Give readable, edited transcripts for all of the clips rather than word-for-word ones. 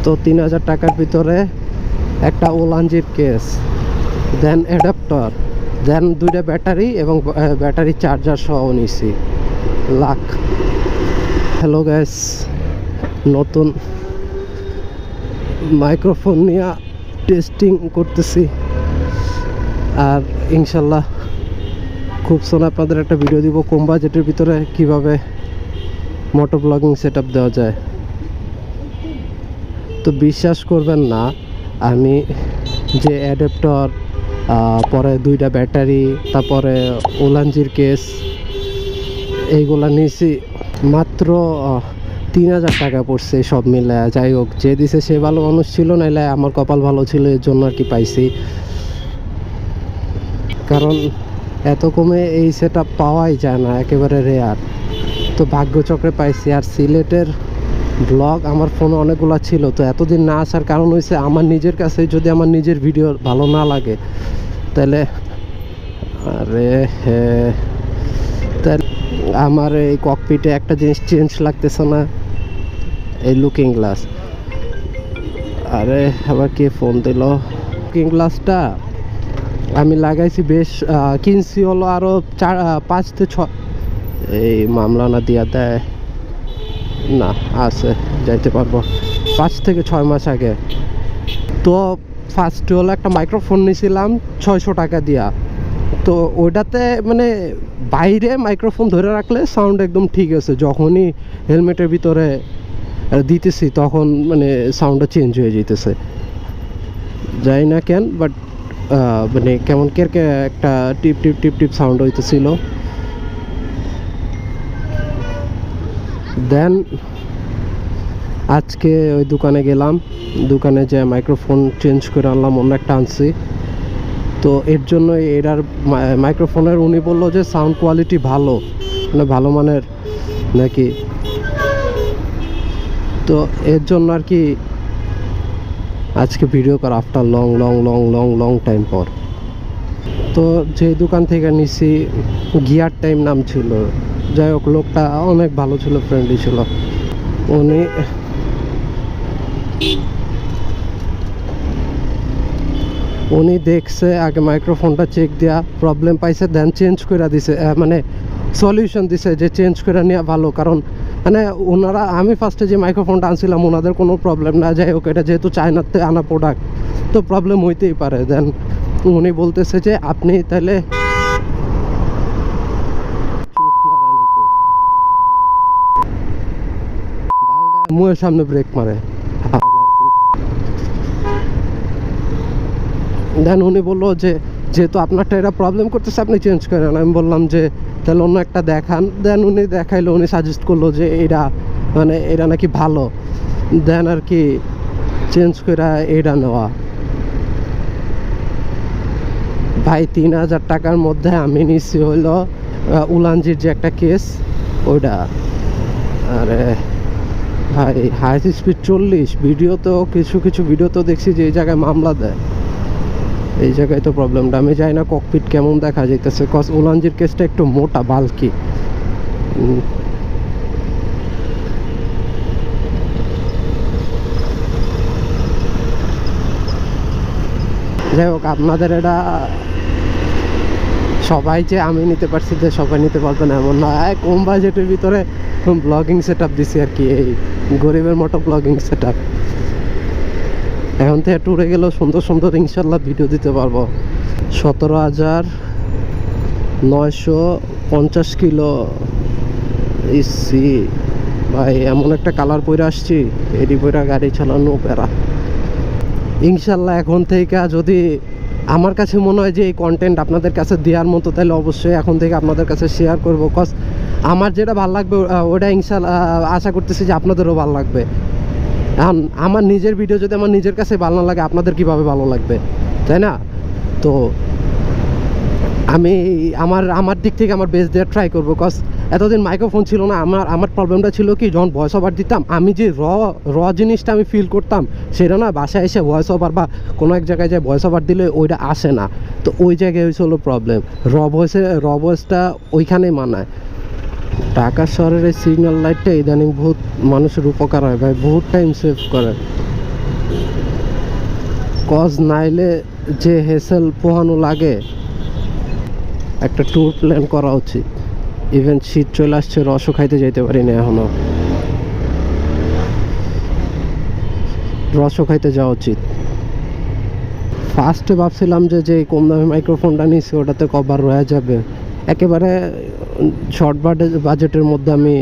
তো 3000 টাকার ভিতরে একটা ওলানজির কেস, দেন অ্যাডাপ্টার, দেন 2টা ব্যাটারি এবং ব্যাটারি চার্জার সহ নিছি লাখ। হ্যালো গাইস, নতুন মাইক্রোফোন নিয়ে টেস্টিং করতেছি, আর ইনশাল্লাহ খুব সোন আপনাদের একটা ভিডিও দিব কম বাজেটের ভিতরে কিভাবে মোটো ব্লগিং সেট আপ দেওয়া যায়। তো বিশ্বাস করবেন না, আমি যে অ্যাডাপ্টার, পরে 2টা ব্যাটারি, তারপরে ওলানজির কেস, এইগুলা নিয়েছি মাত্র 3000 টাকা পড়ছে সব মিলে। যাই হোক, যে দিছে সে ভালো মানুষ ছিল, নাইলে আমার কপাল ভালো ছিল, এর জন্য আর কি পাইছি। কারণ এত কমে এই সেট আপ পাওয়াই যায় না, একেবারে রেয়ার। তো ভাগ্যচক্রে পাইছি। আর সিলেটের ব্লগ আমার ফোনে অনেকগুলো ছিল, তো এতদিন না আসার কারণ হয়েছে আমার নিজের কাছে যদি আমার নিজের ভিডিও ভালো না লাগে তাহলে তাহলে আমার এই ককপিটে একটা জিনিস চেঞ্জ লাগতেছে না, এই লুকিং গ্লাস। আরে আবার কে ফোন দিল? লুকিং গ্লাসটা আমি লাগাইছি, বেশ কিনছি হলো আরও 5 থেকে 6, এই মামলা না দিয়া দেয় না, আছে যাইতে পারবো, 5 থেকে 6 মাস আগে। তো ফার্স্টে হলো একটা মাইক্রোফোন নিয়েছিলাম 600 টাকা দিয়া। তো ওইটাতে মানে বাইরে মাইক্রোফোন ধরে রাখলে সাউন্ড একদম ঠিক আছে, যখনই হেলমেটের ভিতরে দিতেছি তখন মানে সাউন্ডটা চেঞ্জ হয়ে যেতেছে, যাই না কেন, বাট মানে কেমন কেরকে একটা টিপ টিপ টিপ টিপ সাউন্ড হইতেছিল। দেন আজকে ওই দোকানে গেলাম, দোকানে যে মাইক্রোফোন চেঞ্জ করে আনলাম, অন্য একটা আনছি। তো এর জন্য এটার মাইক্রোফোনের উনি বললো যে সাউন্ড কোয়ালিটি ভালো, মানে ভালো মানের নাকি। তো এর জন্য আর কি আজকে ভিডিও করা after long long long long long time পর। তো যে দোকান থেকে নিছি গিয়ার টাইম নাম ছিল, যাই হোক লোকটা অনেক ভালো ছিল, ফ্রেন্ডলি ছিল। উনি দেখছে আগে মাইক্রোফোনটা চেক দেওয়া, প্রবলেম পাইছে, দেন চেঞ্জ করে দিছে, মানে সলিউশন দিছে যে চেঞ্জ করে নেওয়া ভালো। কারণ মানে ওনারা, আমি ফার্স্টে যে মাইক্রোফোনটা আনছিলাম ওনাদের কোনো প্রবলেম না, যাই হোক এটা যেহেতু চায়নাতে আনা প্রোডাক্ট তো প্রবলেম হইতেই পারে। দেন উনি বলতেছে যে আপনি তাহলে মুয়ের সামনে ব্রেক মারে। দেন উনি বললো যে যেহেতু আপনারটা এটা প্রবলেম করতেছে আপনি চেঞ্জ করেন। আমি বললাম যে তাহলে অন্য একটা দেখান। দেন উনি দেখাইলো, উনি সাজেস্ট করলো যে এটা মানে এটা নাকি ভালো, দেন আর কি চেঞ্জ করে এটা নেওয়া। ভাই 3000 টাকার মধ্যে আমি নিচ্ছি হইলো উলানজির যে একটা কেস ওইটা। আরে ভাই হাই স্পিড 40, ভিডিও তো কিছু কিছু ভিডিও তো দেখছি যে এই জায়গায় মামলা দেয়, এই জায়গায় তো প্রবলেমটা। আমি জানি না ককপিট কেমন দেখা যাইতেছে, কজ উলানজির কেসটা একটু মোটা বাল্কি। যাই হোক, আপনাদের এটা সবাই যে আমি নিতে পারছি যে সবাই নিতে পারবে না এমন না, কম বাজেটের ভিতরে ব্লগিং সেট আপ দিছি আর কি, এই গরিবের মতো ব্লগিং সেট আপ। এখন থেকে ট্যুরে গেলেও সুন্দর সুন্দর ইনশাল্লাহ ভিডিও দিতে পারবো। 17,950 কিলো ইসি ভাই, এমন একটা কালার পরে আসছি, এডি পরে গাড়ি চালানো প্যারা। ইনশাল্লাহ এখন থেকে যদি আমার কাছে মনে হয় যে এই কন্টেন্ট আপনাদের কাছে দেওয়ার মতো, তাহলে অবশ্যই এখন থেকে আপনাদের কাছে শেয়ার করবো। কজ আমার যেটা ভালো লাগবে ওটা ইনশাল্লাহ আশা করতেছি যে আপনাদেরও ভালো লাগবে। এখন আমার নিজের ভিডিও যদি আমার নিজের কাছে ভালো না লাগে, আপনাদের কিভাবে ভালো লাগবে, তাই না? তো আমি আমার দিক থেকে আমার বেস্ট দেওয়ার ট্রাই করবো। কজ এতদিন মাইক্রোফোন ছিল না, আমার প্রবলেমটা ছিল কি, যখন ভয়েস ওভার দিতাম আমি যে র জিনিসটা আমি ফিল করতাম সেটা না বাসায় এসে ভয়েস ওভার বা কোনো এক জায়গায় যায় ভয়েস ওভার দিলে ওইটা আসে না। তো ওই জায়গায় হয়েছে হলো প্রবলেম, র ভয়েসটা ওইখানেই মানায়। ঢাকা শহরের এই সিগন্যাল লাইটটা ইদানিং বহুত মানুষের উপকার হয় ভাই, বহুত টাইম সেভ করে। কজ নাইলে যে হেসেল পোহানো লাগে, একটা ট্যুর প্ল্যান করা উচিত। ইভেন শীত চলে আসছে, রসও খাইতে যাইতে পারি না এখনো, রসও খাইতে যাওয়া উচিত। ফার্স্টে ভাবছিলাম যে যে কম দামে মাইক্রোফোনটা নিয়েছি ওটাতে কভার রয়ে যাবে, একেবারে শর্ট বাজেটের মধ্যে আমি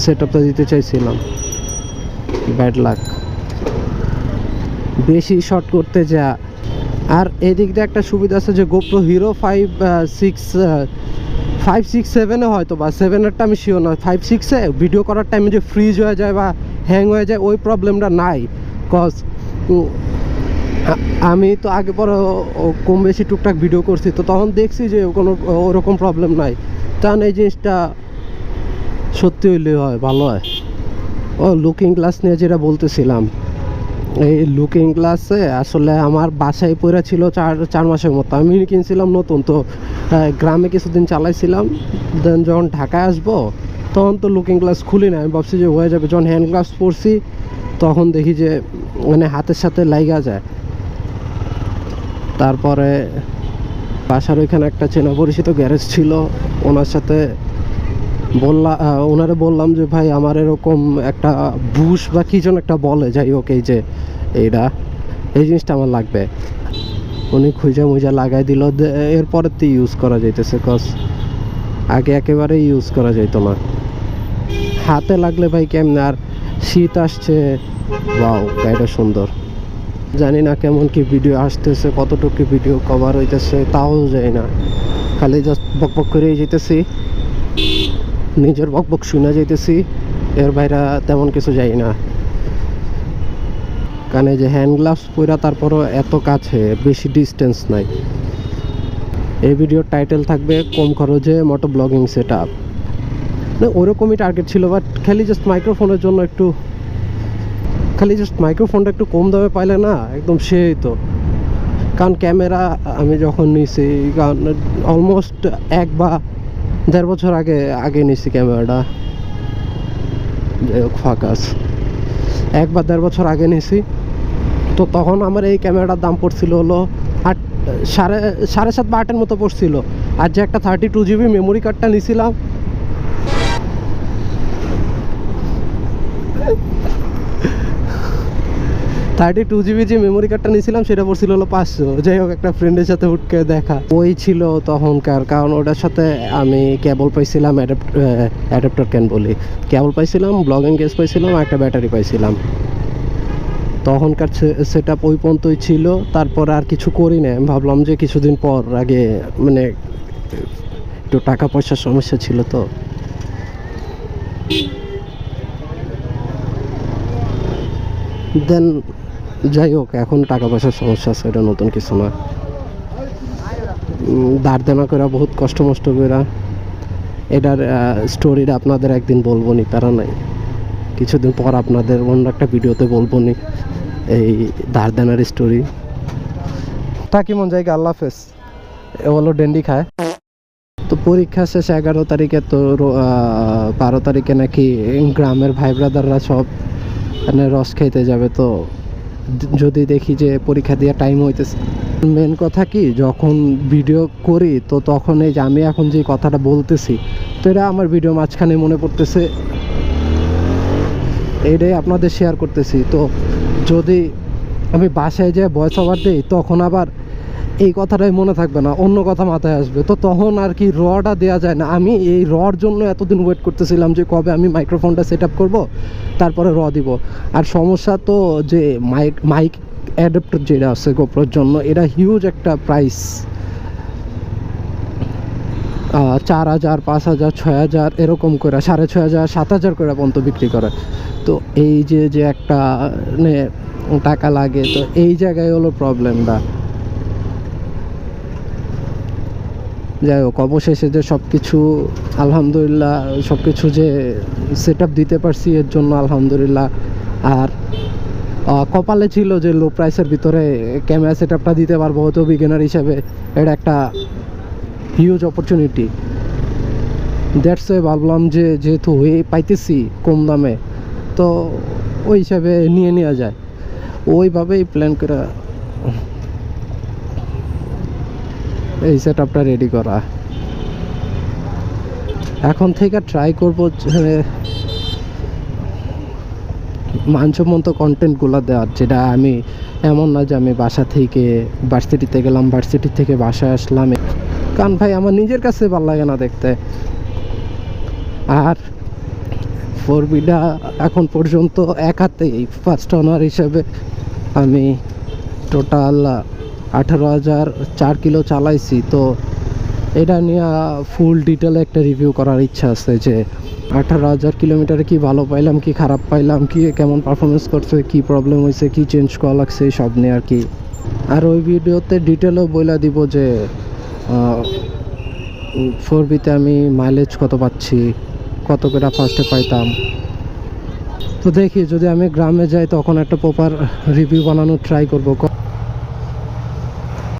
সেট আপটা দিতে চাইছিলাম। ব্যাড লাক, বেশি শর্ট করতে যা। আর এদিক দিয়ে একটা সুবিধা আছে যে গোপ্রো হিরো 5-6-7-এ হয়তো বা 7-এরটা আমি শিওর নয়, 5-6-এ ভিডিও করার টাইমে যে ফ্রিজ হয়ে যায় বা হ্যাং হয়ে যায় ওই প্রবলেমটা নাই। কজ আমি তো আগে পরে কম বেশি টুকটাক ভিডিও করছি, তো তখন দেখছি যে কোনো ওরকম প্রবলেম নাই। কারণ এই জিনিসটা সত্যি হইলে হয়, ভালো হয়। ও লুকিং গ্লাস নিয়ে যেটা বলতেছিলাম, এই লুকিং গ্লাসে আসলে আমার বাসায় পড়ে ছিল 4 মাসের মতো। আমি কিনছিলাম নতুন, তো গ্রামে কিছুদিন চালাইছিলাম। দেন যখন ঢাকায় আসবো তখন তো লুকিং গ্লাস খুলি না, আমি ভাবছি যে হয়ে যাবে। যখন হ্যান্ড গ্লাভস পরছি তখন দেখি যে মানে হাতের সাথে লাইগা যায়। তারপরে বাসার ওইখানে একটা চেনা পরিচিত গ্যারেজ ছিল, ওনার সাথে ওনারে বললাম যে ভাই আমার এরকম একটা বুশ বা কি যেন একটা বলে, যাই হোক এই যে এই জিনিসটা আমার লাগবে। উনি খুঁজে মুজা লাগাই দিল, এরপরে তো ইউজ করা যাইতেছে। কজ আগে একেবারে ইউজ করা যাইতো না, হাতে লাগলে ভাই কেমনে। আর শীত আসছে, ওয়াও গাড়িটা সুন্দর। জানি না কেমন কি ভিডিও আসতেছে, কতটুকু ভিডিও কভার হইতেছে তাও জানি না, খালি জাস্ট বকবক করেই যেতেছি, নিজের বকবক শুনে যাইতেছি, এর বাইরে তেমন কিছু যাই না। কারণ এই যে হ্যান্ড গ্লাভস পরা তারপরও এত কাছে, বেশি ডিস্টেন্স নাই। এই ভিডিওর টাইটেল থাকবে কম খরচে মোটো ব্লগিং সেট আপ। না ওরকমই টার্গেট ছিল, বাট খালি জাস্ট মাইক্রোফোনের জন্য মাইক্রোফোনটা একটু কম দামে পাইলে না একদম সেই তো। কারণ ক্যামেরা আমি যখন নিছি, কারণ অলমোস্ট 1 বা 1.5 বছর আগে নিছি ক্যামেরাটা, ফাকাস 1 বা 1.5 বছর আগে নিছি। তো তখন আমার এই ক্যামেরাটার দাম পড়ছিল হলো 7.5 বা 8-এর মতো পড়ছিল। আর যে একটা 32 GB মেমোরি কার্ডটা নিছিলাম, যে মেমোরি কার্ডটা নিয়েছিলাম সেটা পড়ছিল হলো 500। যাই হোক, একটা ফ্রেন্ডের সাথে হুটকে দেখা ওই ছিল তখনকার। কারণ ওটার সাথে আমি কেবল পাইছিলাম, অ্যাডাপ্টার কেন বলি, কেবল পাইছিলাম, ব্লগিং কেস পাইছিলাম, একটা ব্যাটারি পাইছিলাম। তখনকার সেট আপ ওই পর্যন্তই ছিল, তারপর আর কিছু করি না। আমি ভাবলাম যে কিছুদিন পর, আগে মানে একটু টাকা পয়সার সমস্যা ছিল তো। দেন যাই হোক, এখন টাকা পয়সার সমস্যা আছে, এটা নতুন কিছু না। ধার দেনা করে বহুত কষ্ট মষ্ট করে এটার স্টোরিটা আপনাদের একদিন বলবো নি, তারা নাই, কিছুদিন পর আপনাদের অন্য একটা ভিডিওতে বলবো নি এই ধার দেনার স্টোরি। থাকি মন জায়গা, আল্লাহ হাফেজ। এ হলো ডেন্ডি খায়। তো পরীক্ষা শেষ 11 তারিখে, তো 12 তারিখে নাকি গ্রামের ভাই ব্রাদাররা সব মানে রস খাইতে যাবে। তো যদি দেখি যে পরীক্ষা দিয়ে টাইম হইতেছে, মেন কথা কি যখন ভিডিও করি তো তখন এই যে আমি এখন যে কথাটা বলতেছি, তো এটা আমার ভিডিও মাঝখানে মনে পড়তেছে, এইটাই আপনাদের শেয়ার করতেছি। তো যদি আমি বাসায় যেয়ে ভয়েস ওভার দিই তখন আবার এই কথাটাই মনে থাকবে না, অন্য কথা মাথায় আসবে, তো তখন আর কি রটা দেওয়া যায় না। আমি এই রর জন্য এতদিন ওয়েট করতেছিলাম যে কবে আমি মাইক্রোফোনটা সেট আপ করবো, তারপরে র দিব। আর সমস্যা তো যে মাইক অ্যাডাপ্টার যেটা আছে গোপ্রোর জন্য, এটা হিউজ একটা প্রাইস, 4,000, 5,000, 6,000 এরকম করে, 6,500, 7,000 করে পর্যন্ত বিক্রি করে। তো এই যে একটা টাকা লাগে, তো এই জায়গায় হলো প্রবলেমটা। যাই হোক, অবশেষে যে সব কিছু আলহামদুলিল্লাহ, সব কিছু যে সেট আপ দিতে পারছি এর জন্য আলহামদুলিল্লাহ। আর কপালে ছিল যে লো প্রাইসের ভিতরে ক্যামেরা সেট আপটা দিতে পারবো, হয়তো বিগিনার হিসাবে এটা একটা হিউজ অপরচুনিটি। দ্যাটস ওয়াই ভাবলাম যে যেহেতু হয়ে পাইতেছি কম দামে, তো ওই হিসাবে নিয়ে নেওয়া যায়। ওইভাবেই প্ল্যান করে এই সেট আপটা রেডি করা। এখন থেকে ট্রাই করবো মানসম্মত কন্টেন্টগুলো দেওয়ার, যেটা আমি এমন না যে আমি বাসা থেকে ভার্সিটিতে গেলাম, ভার্সিটি থেকে বাসায় আসলাম, কারণ ভাই আমার নিজের কাছে ভালো লাগে না দেখতে। আর 4Bটা এখন পর্যন্ত এক হাতেই ফার্স্ট অনার হিসেবে আমি টোটাল 18,004 কিলো চালাইছি। তো এটা নিয়ে ফুল ডিটেলে একটা রিভিউ করার ইচ্ছা আছে, যে 18,000 কিলোমিটারে কি ভালো পাইলাম, কি খারাপ পাইলাম, কি কেমন পারফরমেন্স করছে, কি প্রবলেম হয়েছে, কি চেঞ্জ করা লাগছে, সব নিয়ে আর কি। আর ওই ভিডিওতে ডিটেলও বলে দিব যে 4Bতে আমি মাইলেজ কত পাচ্ছি, কত করে ফার্স্টে পাইতাম। তো দেখি যদি আমি গ্রামে যাই তখন একটা প্রপার রিভিউ বানানোর ট্রাই করবো।